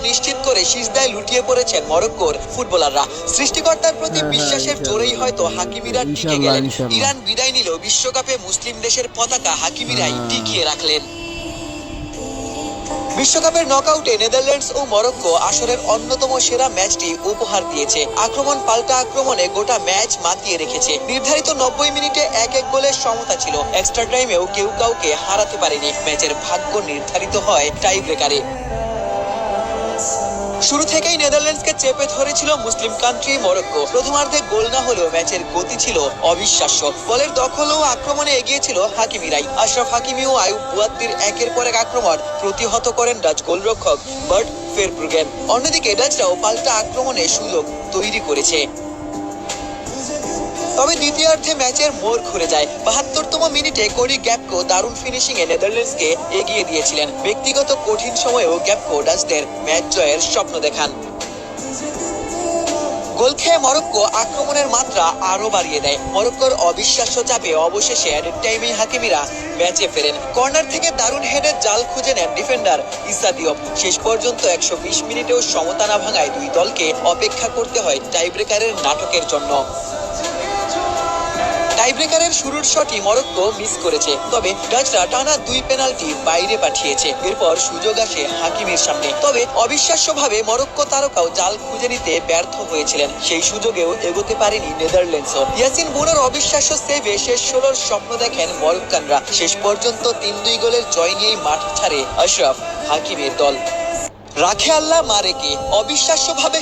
নিশ্চিত করে সিজদায় লুটিয়ে পড়েছেন মরক্কোর ফুটবলাররা। সৃষ্টিকর্তার প্রতি বিশ্বাসের জোরেই হয়তো হাকিমিরা টিকে গেলেন। ইরান বিদায় নিলেও বিশ্বকাপে মুসলিম দেশের পতাকা হাকিমিরাই টিকিয়ে রাখলেন। বিশ্বকাপের নকআউটে নেদারল্যান্ডস ও মরক্কো আসরের অন্যতম সেরা ম্যাচটি উপহার দিয়েছে। আক্রমণ পাল্টা আক্রমণে গোটা ম্যাচ মাতিয়ে রেখেছে। নির্ধারিত 90 মিনিটে 1-1 গোলের সমতা ছিল। এক্সট্রা টাইমেও কেউ কাউকে হারাতে পারেনি। ম্যাচের ভাগ্য নির্ধারিত হয় টাই ব্রেকারে। শুরু থেকেই নেদারল্যান্ডসকে চেপে ধরেছিল মুসলিম কান্ট্রি মরক্কো। প্রথমার্ধে গোল না হলেও ম্যাচের গতি ছিল অবিশ্বাস্য। বলের দখল ও আক্রমণে এগিয়ে ছিল হাকিমিরাই। আশরাফ হাকিমি ও আয়ুব বুয়াদ্দির একের পর এক আক্রমণ প্রতিহত করেন ডাচ গোলরক্ষক বার্ট ফেরব্রুগেন। অন্যদিকে ডাচরাও পাল্টা আক্রমণে সুযোগ তৈরি করেছে। তবে দ্বিতীয়ার্ধে ম্যাচের মোড় ঘুরে যায়। 72তম মিনিটে কোরি গ্যাপকো দারুণ ফিনিশিং এ নেদারল্যান্ডসকে এগিয়ে দিয়েছিলেন। ব্যক্তিগত কঠিন সময়েও গ্যাপকো ডাচদের ম্যাচ জয়ের স্বপ্ন দেখান। গোল খেয়ে মরক্কো আক্রমণের মাত্রা আরো বাড়িয়ে দেয়। মরক্কোর অবিশ্বাস্য চাপে অবশেষে অ্যাডেড টাইমে হাকিমিরা ম্যাচে ফেরেন। কর্নার থেকে দারুণ হেডের জাল খুঁজে নেন ডিফেন্ডার ইসা দিওপ। শেষ পর্যন্ত 120 মিনিটেও সমতা না ভাঙায় দুই দলকে অপেক্ষা করতে হয় টাইব্রেকারের নাটকের জন্য। টাইব্রেকারের শুরুর শটই মরক্কো মিস করেছে। তবে ডাচরা টানা 2 পেনাল্টি বাইরে পাঠিয়েছে। এরপর সুযোগ আসে হাকিমের সামনে। তবে অবিশ্বাস্যভাবে মরক্কো তারকাও জাল খুঁজে নিতে ব্যর্থ হয়েছিলেন। সেই সুযোগেও এগোতে পারেনি নেদারল্যান্ডসও। ইয়াসিন বোনোর অবিশ্বাস্য সেভে শেষ 16র স্বপ্ন দেখেন মরক্কানরা। শেষ পর্যন্ত 3-2 গোলের জয় নিয়েই মাঠ ছাড়ে আশরাফ হাকিমের দল। রাখে আল্লাহ মারেকে অবিশ্বাস্যভাবে